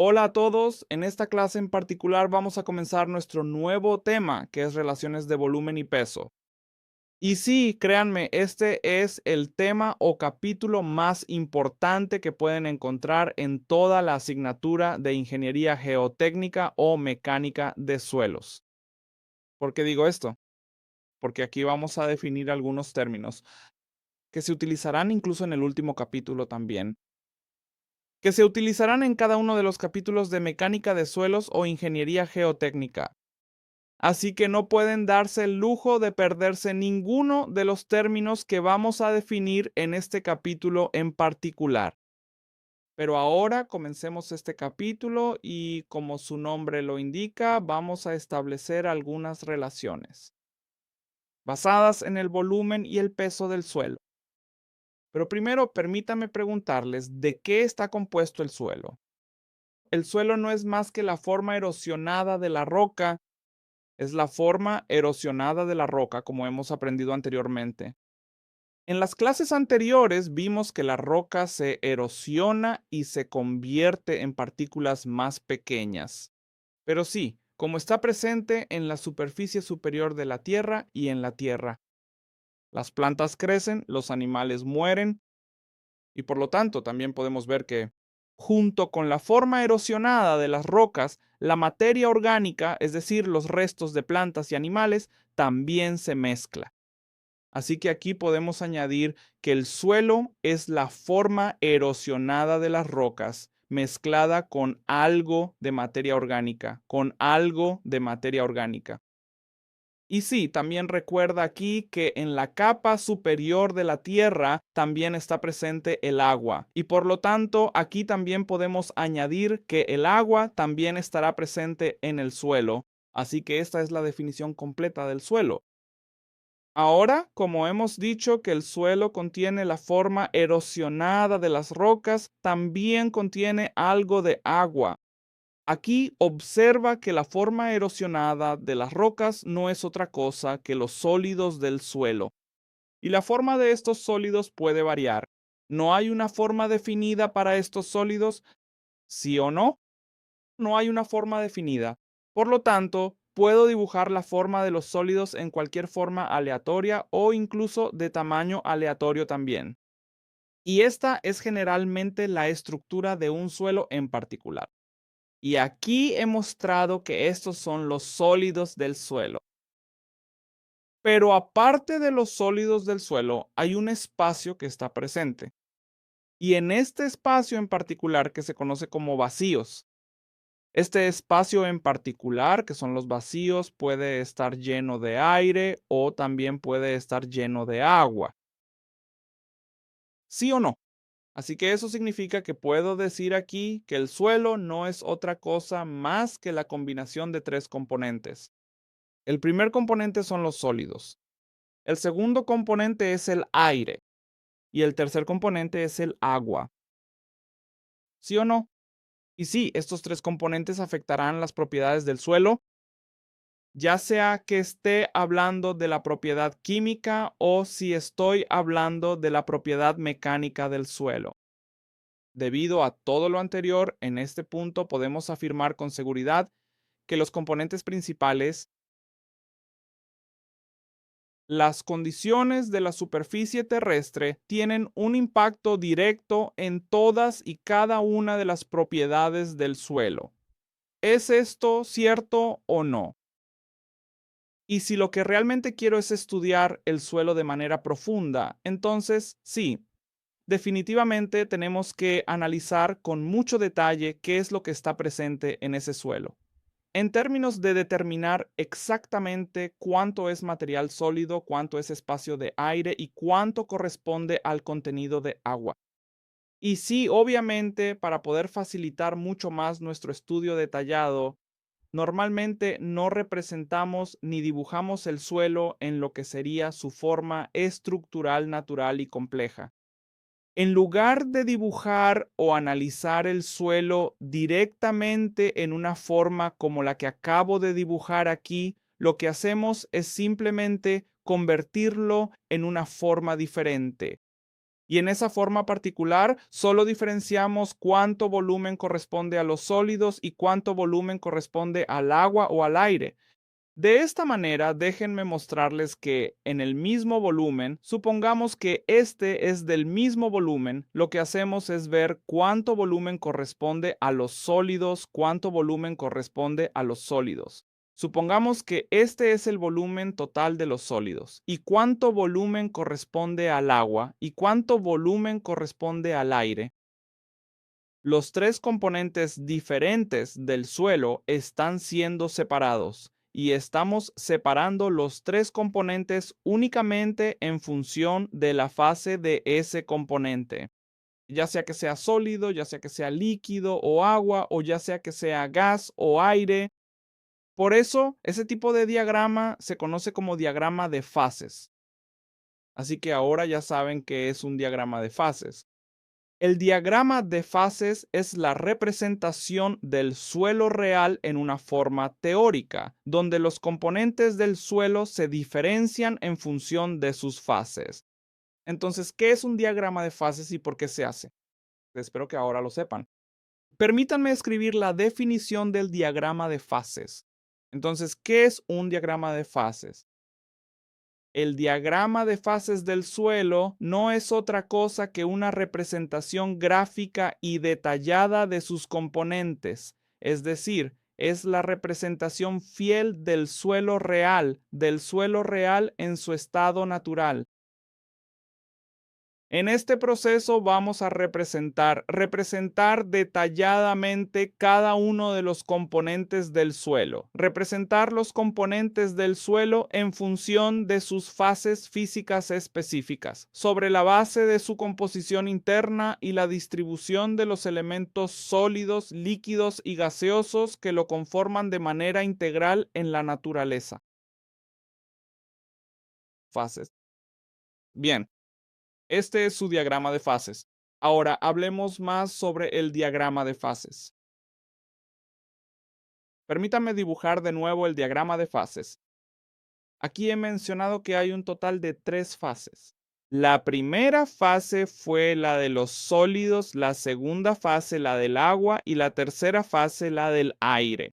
Hola a todos, en esta clase en particular vamos a comenzar nuestro nuevo tema que es relaciones de volumen y peso. Y sí, créanme, este es el tema o capítulo más importante que pueden encontrar en toda la asignatura de Ingeniería Geotécnica o Mecánica de Suelos. ¿Por qué digo esto? Porque aquí vamos a definir algunos términos que se utilizarán incluso en el último capítulo también, que se utilizarán en cada uno de los capítulos de Mecánica de Suelos o Ingeniería Geotécnica. Así que no pueden darse el lujo de perderse ninguno de los términos que vamos a definir en este capítulo en particular. Pero ahora comencemos este capítulo y, como su nombre lo indica, vamos a establecer algunas relaciones basadas en el volumen y el peso del suelo. Pero primero permítame preguntarles de qué está compuesto el suelo. El suelo no es más que la forma erosionada de la roca. Es la forma erosionada de la roca, como hemos aprendido anteriormente. En las clases anteriores vimos que la roca se erosiona y se convierte en partículas más pequeñas. Pero sí, como está presente en la superficie superior de la Tierra y en la Tierra. Las plantas crecen, los animales mueren, y por lo tanto también podemos ver que, junto con la forma erosionada de las rocas, la materia orgánica, es decir, los restos de plantas y animales, también se mezcla. Así que aquí podemos añadir que el suelo es la forma erosionada de las rocas mezclada con algo de materia orgánica, Y sí, también recuerda aquí que en la capa superior de la Tierra también está presente el agua. Y por lo tanto, aquí también podemos añadir que el agua también estará presente en el suelo. Así que esta es la definición completa del suelo. Ahora, como hemos dicho que el suelo contiene la forma erosionada de las rocas, también contiene algo de agua. Aquí observa que la forma erosionada de las rocas no es otra cosa que los sólidos del suelo. Y la forma de estos sólidos puede variar. ¿No hay una forma definida para estos sólidos? ¿Sí o no? No hay una forma definida. Por lo tanto, puedo dibujar la forma de los sólidos en cualquier forma aleatoria o incluso de tamaño aleatorio también. Y esta es generalmente la estructura de un suelo en particular. Y aquí he mostrado que estos son los sólidos del suelo. Pero aparte de los sólidos del suelo, hay un espacio que está presente. Y en este espacio en particular que se conoce como vacíos. Este espacio en particular, que son los vacíos, puede estar lleno de aire o también puede estar lleno de agua. ¿Sí o no? Así que eso significa que puedo decir aquí que el suelo no es otra cosa más que la combinación de tres componentes. El primer componente son los sólidos. El segundo componente es el aire. Y el tercer componente es el agua. ¿Sí o no? Y sí, estos tres componentes afectarán las propiedades del suelo, ya sea que esté hablando de la propiedad química o si estoy hablando de la propiedad mecánica del suelo. Debido a todo lo anterior, en este punto podemos afirmar con seguridad que los componentes principales, las condiciones de la superficie terrestre, tienen un impacto directo en todas y cada una de las propiedades del suelo. ¿Es esto cierto o no? Y si lo que realmente quiero es estudiar el suelo de manera profunda, entonces sí, definitivamente tenemos que analizar con mucho detalle qué es lo que está presente en ese suelo. En términos de determinar exactamente cuánto es material sólido, cuánto es espacio de aire y cuánto corresponde al contenido de agua. Y sí, obviamente, para poder facilitar mucho más nuestro estudio detallado, normalmente no representamos ni dibujamos el suelo en lo que sería su forma estructural, natural y compleja. En lugar de dibujar o analizar el suelo directamente en una forma como la que acabo de dibujar aquí, lo que hacemos es simplemente convertirlo en una forma diferente. Y en esa forma particular, solo diferenciamos cuánto volumen corresponde a los sólidos y cuánto volumen corresponde al agua o al aire. De esta manera, déjenme mostrarles que en el mismo volumen, supongamos que este es del mismo volumen, lo que hacemos es ver cuánto volumen corresponde a los sólidos, cuánto volumen corresponde a los sólidos. Supongamos que este es el volumen total de los sólidos y cuánto volumen corresponde al agua y cuánto volumen corresponde al aire. Los tres componentes diferentes del suelo están siendo separados y estamos separando los tres componentes únicamente en función de la fase de ese componente, ya sea que sea sólido, ya sea que sea líquido o agua, o ya sea que sea gas o aire. Por eso, ese tipo de diagrama se conoce como diagrama de fases. Así que ahora ya saben qué es un diagrama de fases. El diagrama de fases es la representación del suelo real en una forma teórica, donde los componentes del suelo se diferencian en función de sus fases. Entonces, ¿qué es un diagrama de fases y por qué se hace? Espero que ahora lo sepan. Permítanme escribir la definición del diagrama de fases. Entonces, ¿qué es un diagrama de fases? El diagrama de fases del suelo no es otra cosa que una representación gráfica y detallada de sus componentes, es decir, es la representación fiel del suelo real en su estado natural. En este proceso vamos a representar detalladamente cada uno de los componentes del suelo. Representar los componentes del suelo en función de sus fases físicas específicas, sobre la base de su composición interna y la distribución de los elementos sólidos, líquidos y gaseosos que lo conforman de manera integral en la naturaleza. Fases. Bien. Este es su diagrama de fases. Ahora hablemos más sobre el diagrama de fases. Permítame dibujar de nuevo el diagrama de fases. Aquí he mencionado que hay un total de 3 fases. La primera fase fue la de los sólidos, la segunda fase la del agua y la tercera fase la del aire.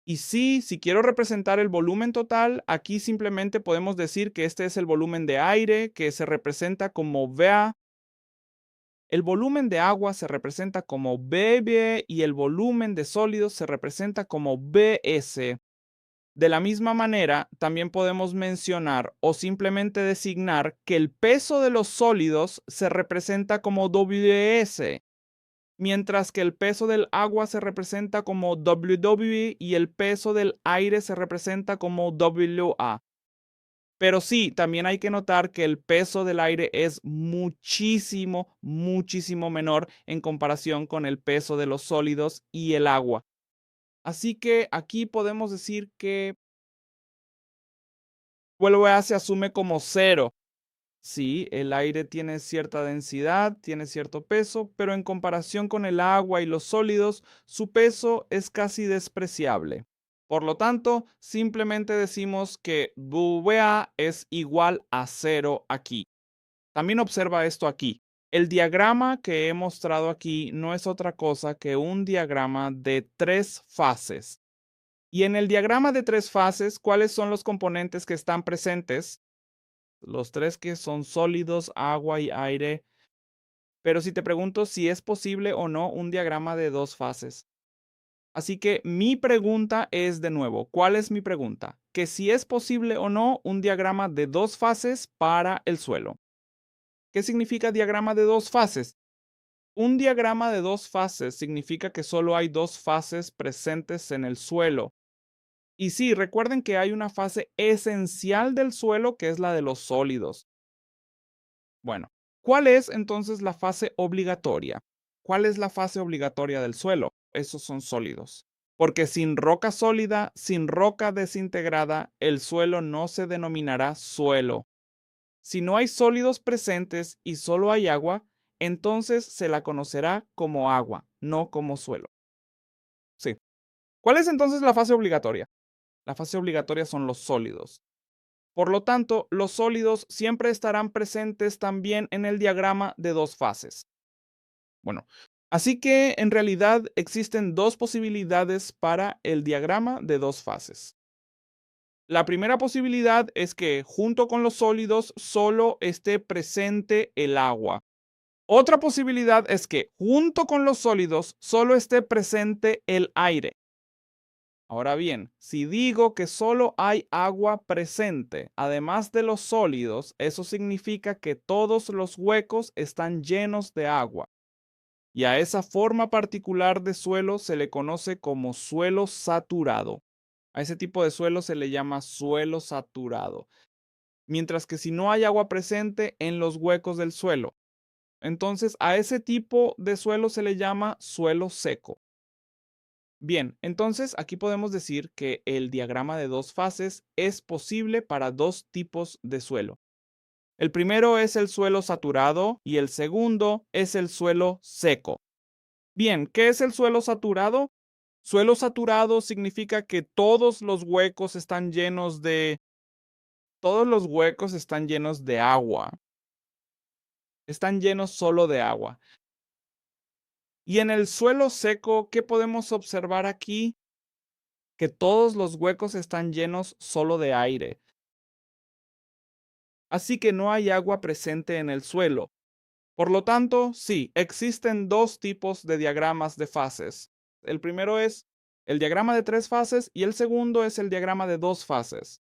Y sí, si quiero representar el volumen total, aquí simplemente podemos decir que este es el volumen de aire, que se representa como VA. El volumen de agua se representa como BB y el volumen de sólidos se representa como BS. De la misma manera, también podemos mencionar o simplemente designar que el peso de los sólidos se representa como WS, mientras que el peso del agua se representa como WW y el peso del aire se representa como WA. Pero sí, también hay que notar que el peso del aire es muchísimo, muchísimo menor en comparación con el peso de los sólidos y el agua. Así que aquí podemos decir que WA se asume como cero. Sí, el aire tiene cierta densidad, tiene cierto peso, pero en comparación con el agua y los sólidos, su peso es casi despreciable. Por lo tanto, simplemente decimos que WA es igual a cero aquí. También observa esto aquí. El diagrama que he mostrado aquí no es otra cosa que un diagrama de 3 fases. Y en el diagrama de 3 fases, ¿cuáles son los componentes que están presentes? Los 3 que son sólidos, agua y aire. Pero si te pregunto si es posible o no un diagrama de 2 fases. Así que mi pregunta es de nuevo, ¿cuál es mi pregunta? Que si es posible o no un diagrama de 2 fases para el suelo. ¿Qué significa diagrama de 2 fases? Un diagrama de 2 fases significa que solo hay 2 fases presentes en el suelo. Y sí, recuerden que hay una fase esencial del suelo que es la de los sólidos. Bueno, ¿cuál es entonces la fase obligatoria? ¿Cuál es la fase obligatoria del suelo? Esos son sólidos. Porque sin roca sólida, sin roca desintegrada, el suelo no se denominará suelo. Si no hay sólidos presentes y solo hay agua, entonces se la conocerá como agua, no como suelo. Sí. ¿Cuál es entonces la fase obligatoria? La fase obligatoria son los sólidos. Por lo tanto, los sólidos siempre estarán presentes también en el diagrama de dos fases. Bueno, así que en realidad existen dos posibilidades para el diagrama de dos fases. La primera posibilidad es que junto con los sólidos solo esté presente el agua. Otra posibilidad es que junto con los sólidos solo esté presente el aire. Ahora bien, si digo que solo hay agua presente, además de los sólidos, eso significa que todos los huecos están llenos de agua. Y a esa forma particular de suelo se le conoce como suelo saturado. A ese tipo de suelo se le llama suelo saturado. Mientras que si no hay agua presente en los huecos del suelo, entonces a ese tipo de suelo se le llama suelo seco. Bien, entonces aquí podemos decir que el diagrama de dos fases es posible para dos tipos de suelo. El primero es el suelo saturado y el segundo es el suelo seco. Bien, ¿qué es el suelo saturado? Suelo saturado significa que todos los huecos están llenos de agua. Están llenos solo de agua. Y en el suelo seco, ¿qué podemos observar aquí? Que todos los huecos están llenos solo de aire. Así que no hay agua presente en el suelo. Por lo tanto, sí, existen dos tipos de diagramas de fases. El primero es el diagrama de tres fases y el segundo es el diagrama de dos fases.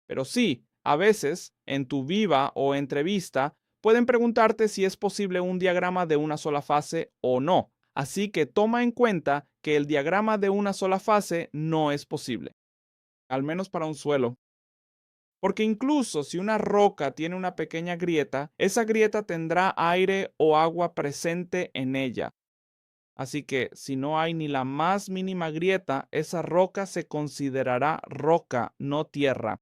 Pero sí, a veces, en tu viva o entrevista, pueden preguntarte si es posible un diagrama de una sola fase o no. Así que toma en cuenta que el diagrama de una sola fase no es posible, al menos para un suelo. Porque incluso si una roca tiene una pequeña grieta, esa grieta tendrá aire o agua presente en ella. Así que si no hay ni la más mínima grieta, esa roca se considerará roca, no tierra.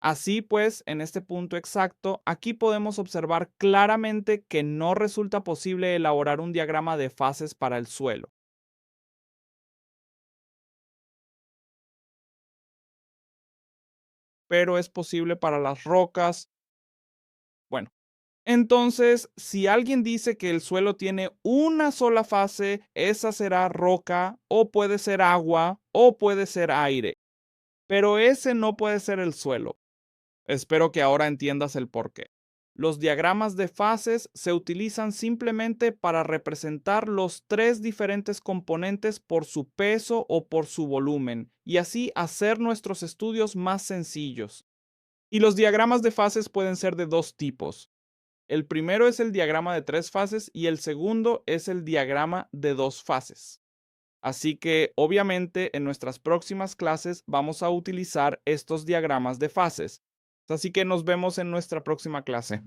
Así pues, en este punto exacto, aquí podemos observar claramente que no resulta posible elaborar un diagrama de fases para el suelo. Pero es posible para las rocas. Bueno, entonces, si alguien dice que el suelo tiene una sola fase, esa será roca, o puede ser agua, o puede ser aire. Pero ese no puede ser el suelo. Espero que ahora entiendas el porqué. Los diagramas de fases se utilizan simplemente para representar los tres diferentes componentes por su peso o por su volumen, y así hacer nuestros estudios más sencillos. Y los diagramas de fases pueden ser de dos tipos. El primero es el diagrama de tres fases y el segundo es el diagrama de dos fases. Así que obviamente en nuestras próximas clases vamos a utilizar estos diagramas de fases. Así que nos vemos en nuestra próxima clase.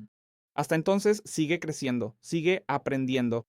Hasta entonces, sigue creciendo, sigue aprendiendo.